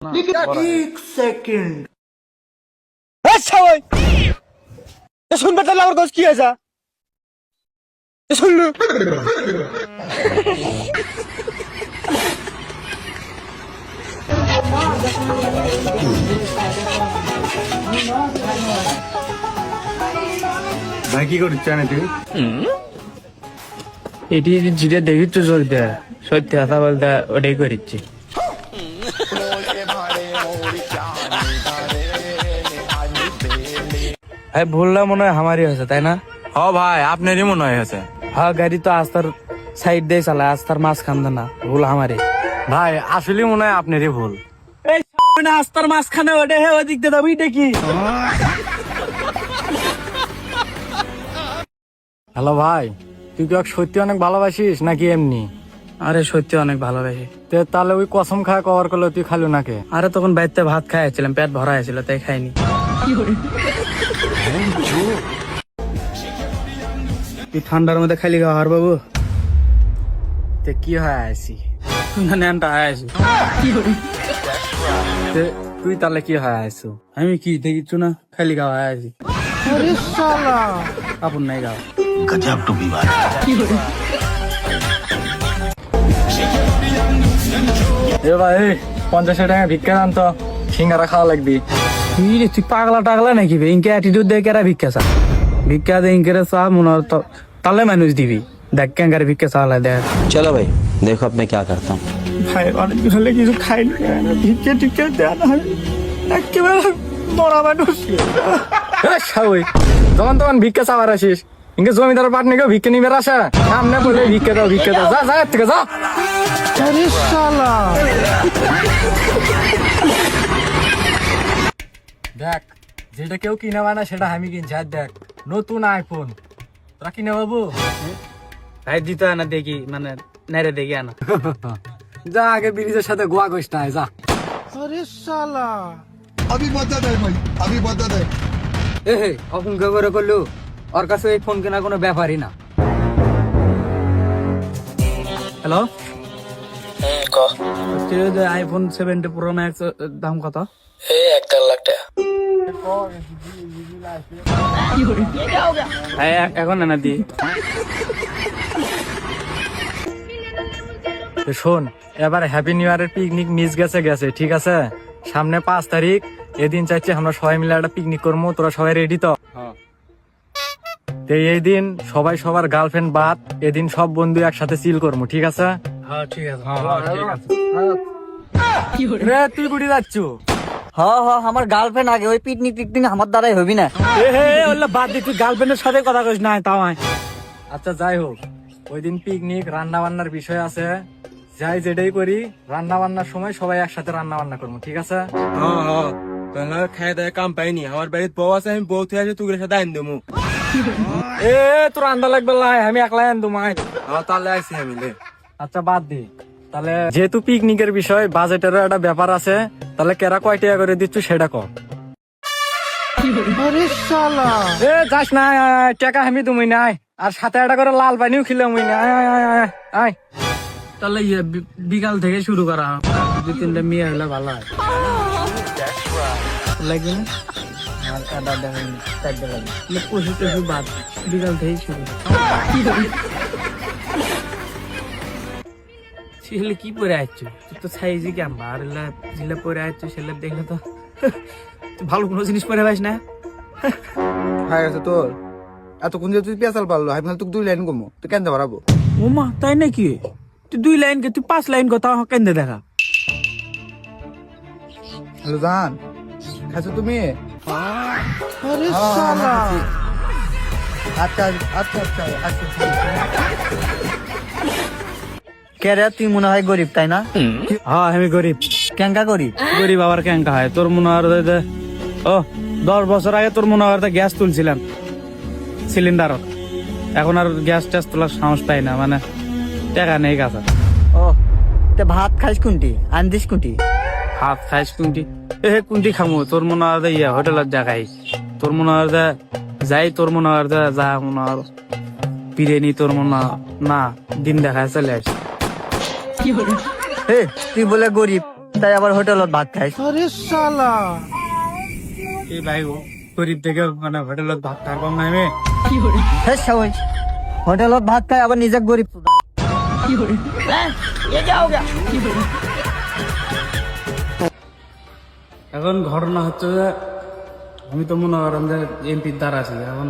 एक सेकंड আচ্ছা ওই এ শুনবে তাহলে আমার কাছে কি আছে এ শুনলু ভাই কি করছিস না তুই? এটি যেটা দেখি তো জোর দেয় সত্যি কথা বলতে ওটাই করিচ্ছি ভাই ভুলটা মনে হয় আমারই হয়েছে তাই না? হ ভাই আপনারই মনে হয়েছে। হ্যাঁ গাড়ি তো আস্তার সাইড দিয়ে চালায় আস্তার মাঝখান দে না ভুল আমারই ভাই আসলে মনে হয় আপনারই ভুল। এই না আস্তার মাঝখানে ওটা হে ওদিক দিয়ে যাবি এটা কি? হ্যালো ভাই, তুই কি ওকে সত্যি অনেক ভালোবাসিস নাকি এমনি? আরে সত্যি অনেক ভালোবাসি। তাহলে ওই কসম খায় কভার করলো তুই খালু নাকে? আরে তখন বাড়িতে ভাত খাইছিলাম পেট ভরা হয়েছিল তাই খাইনি। তুই ঠান্ডার মধ্যে খালি খাওয়ার বাবু তে কি হয় আছি? না ন্যানটা আছি তুই তাহলে কি হয় আছো? আমি কি দেখিচ্ছু না খালি খাওয়া আছি আপন নাই গাও এ ভাই 50 টাকা ভিক্ষা দান তো, সিঙ্গারা খাওয়া লাগবি। তুই পাগলা টাগলা নাকি বে ইনকে অ্যাটিটিউড দেখে এরা ভিক্ষা চা ভিক্ষা দে ইনকে চা মনে হয় তাহলে মানুষ দিবি দেখ কেঙ্গারে ভিক্ষা চালা দেখ चलो भाई देखो अब मैं क्या करता हूँ। ভাই অনেক দিন হলে কিছু খাইনি ভিক্ষা টিক্ষা দেয় না একেবারে মরা মানুষ যখন তখন ভিক্ষা চাওয়ার আসিস, ইনকে জমিদার পাট নিকেও ভিক্ষা নিবে আসা, সামনে বলে ভিক্ষা দাও যা যা এর থেকে যা। দেখ যেটা কেউ কিনে না সেটা আমি কিনছি। আর দেখ নতুন আইফোন, তোরা কিনে বাবু? ভাই দিতে না দেখি মানে নেড়ে দেখি আনা যা আগে ব্রিজের সাথে গোয়া গোষ্ঠ আয় যা। अभी मदद है भाई, अभी मदद है। এ হে অপঙ্কা করে করলো, ওর কাছে এই ফোন কেনা কোনো ব্যাপারই না। হ্যালো আইফোন 70 প্রো ম্যাক্স দাম কত? ভাই এখন না দি শোন, এবার হ্যাপি নিউ ইয়ারের পিকনিক মিস গেছে ঠিক আছে? সামনে 5 তারিখ, এদিন চাইছি আমরা সবাই মিলে একটা পিকনিক করবো। তোরা সবাই রেডি তো? এই দিন সবাই সবার গার্লফ্রেন্ড বাদ, এদিন সব বন্ধু একসাথে চিল করবো, ঠিক আছে? হ্যাঁ ঠিক আছে রে তুই কুড়ি যাচ্ছ? আমার গার্লফ্রেন্ড আগে ওই পিকনিক টিকনিক আমার দ্বারাই হবি না। বাদ দি তুই গার্লফ্রেন্ডের সাথে কথা কইস না তাও আচ্ছা যাই হোক, ওই দিন পিকনিক রান্না বান্নার বিষয় আছে, যাই যেটাই করি রান্না বান্নার সময় সবাই একসাথে রান্না বান্না করবো, ঠিক আছে? খাই দায় কাম পাইনি, আমার বাড়িতে বউ আছে, আমি বউ থেকে তুই সাথে আইন দেবো। এ তোর রান্না লাগবে লাই, আমি একলাই আনবো মাই। তাহলে আইসি আমি লে। আচ্ছা বাদ দি, তাহলে যেহেতু পিকনিকের বিষয় বাজেটেরও একটা ব্যাপার আছে, তাহলে কেরা কয় টাকা করে দিচ্ছ সেটা কর। এ যাস না, টাকা আমি তুমি নাই, আর সাথে একটা করে লাল পানিও খিলাম আয়। তাহলে বিকাল থেকে শুরু করা 2-3টা মেয়ে হলে ভালো হয় লাগবে না? আমার কাদা দেখেন চারটে লাগে। পশু টশু বাদ বিকাল থেকেই শুরু ছেলে কি পরে আসছো তুই তো সাইজি কি আমার যেগুলো পরে আসছো সেগুলো দেখলে তো তুই ভালো কোনো জিনিস পরে পাইস না। হয়ে গেছে তোর এতক্ষণ যে তুই পেঁচাল পারলো, আমি তোকে 2 লাইন কমো, তুই কেন পারাবো? ও মা তাই নাকি? তুই 2 লাইন কে তুই 5 লাইন কথা কেন দেখা? হ্যালো জান, খাইছো তুমি? আচ্ছা আচ্ছা আচ্ছা আচ্ছা। কে রে তুই মনে হয় গরিব তাই না? হ্যাঁ আমি গরিব। কেঙ্কা গরিব? গরিব আবার কেঙ্কা হয়? তোর মনে হয় ও 10 বছর আগে তোর মনে হয় গ্যাস তুলছিলাম সিলিন্ডার, এখন আর গ্যাস ট্যাস তোলার সাহস পাই না, মানে টাকা নেই কাছে। ও তে ভাত খাইস কোনটি আনদিস কোনটি? হাত খাইস কুন্টি কুন্টি খামু? তোর মনে হয় হোটেলের জায়গায় তোর মনে হয় যাই, তোর মনে হয় যা মনে হয় বিরিয়ানি, তোর মনে না দিন দেখায় চলে আসে। তুই বলে গরিব, তাই আবার হোটেলত ভাত খাই। এই ভাই গরিব থেকে মানে হোটেলত ভাত খাওয়া কম নাই মেয়ে। হোটেলত ভাত খাই আবার নিজে গরিব। এখন ঘটনা হচ্ছে যে আমি তো মনে করেন যে এমপির দ্বার আছি, এখন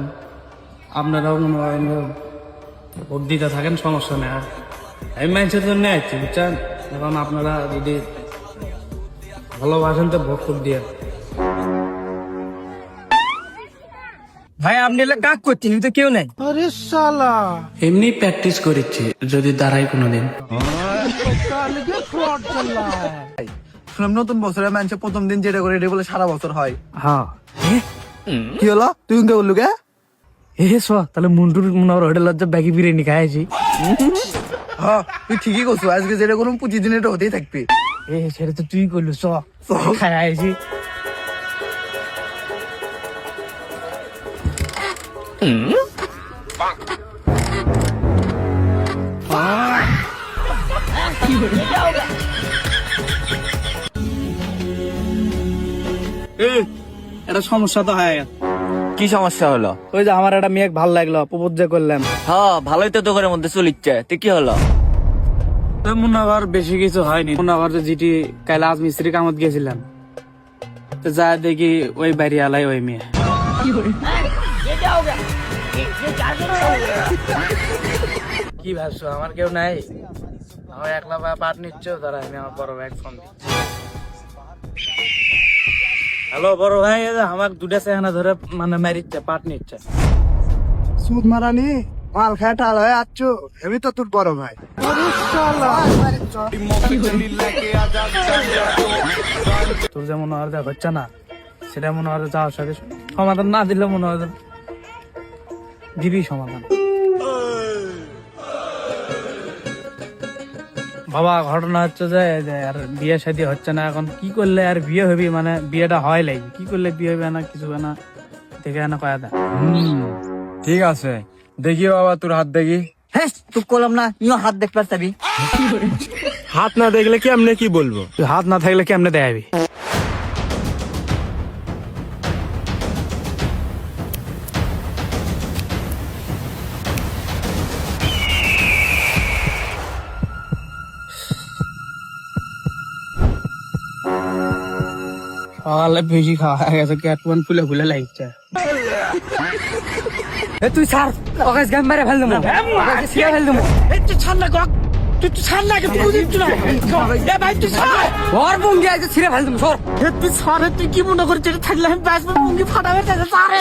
আপনারাও মনে করেন যে ভোট দিতে থাকেন, সমস্যা নেই। আর আমি মানুষের জন্য আসছি বুঝছেন, এখন আপনারা যদি ভালোবাসেন তো ভোট ফুট দিয়ে। ভাই আপনি এলে কাক করছেন, তো কেউ নাই। এমনি প্র্যাকটিস করেছি, যদি দাঁড়াই কোনোদিন। শুনলাম নতুন বছরে মানুষের প্রথম দিন যেটা করে এটা বলে সারা বছর হয়। হ্যাঁ কি হলো তুই কে বললু কে? তাহলে মুন্টুর মনে হয় হোটেল লজ্জা ব্যাগি বিরিয়ানি খাইছি। হ্যাঁ তুই ঠিকই করছো, আজকে যেটা করুন 25 দিন এটা হতেই থাকবি। সেটা তো তুই করলু, খাই আইছি। এটা সমস্যা তো হয়। কি সমস্যা হলো? ওই যে আমার একটা মেয়ে ভালো লাগলো, প্রপোজ যে করলাম। হ্যাঁ ভালোই তো দোকানের মধ্যে চলিচ্ছে, তো কি হলো? তো মনে আবার বেশি কিছু হয়নি। মনে আবার যে যেটি কাল আজ মিস্ত্রি কামত গেছিলাম, তো যা দেখি ওই বাড়ি আলাই ওই মেয়ে। কি ভাবছো আমার কেউ নাই? আমার একলা পাট নিচ্ছ, তারা আমি আমার বড় ভাই ফোন দিচ্ছি। হ্যালো বড় ভাই, এই যে আমার দুটা চেহারা ধরে মানে মারিচ্ছে, পাট নিচ্ছে। সুদ মারানি মাল খায় টাল হয়ে আচ্ছ, আমি তো তোর বড় ভাই। তোর যে মনে হয় হচ্ছে না, সেটা মনে হয় যাওয়ার সাথে সমাধান না দিলে মনে হয় দিবি সমাধান। বাবা ঘটনা হচ্ছে যে আর বিয়ে শাদী হচ্ছে না, এখন কি করলে আর বিয়ে হবি, মানে বিয়েটা হয় লাগবে, কি করলে বিয়ে হবে না কিছু হবে না, দেখে না কয়া দা। ঠিক আছে, দেখি বাবা তোর হাত দেখি। হ্যাঁ তুই করলাম না, ইও হাত দেখতে পারবি। হাত না দেখলে কি আপনি কি বলবো? তুই হাত না থাকলে কেমনে দেখাবি? সকালে বেশি খাওয়া হয়ে গেছে, ক্যাটমান ফুলে ফুলে লাগছে। তুই ছাড়, ওকে গান মেরে ফেল দেবো, ছিঁড়ে ফেল দেবো। তুই ছাড় না, তুই ছাড় না, তুই বুঝিস না। ভাই তুই ছাড়, ওর বঙ্গি আছে, ছিঁড়ে ফেল দেবো। সর তুই ছাড়, তুই কি মনে করছিস থাকলে আমি বাঁচবো? মুঙ্গি ফাটাবে ছাড়ে।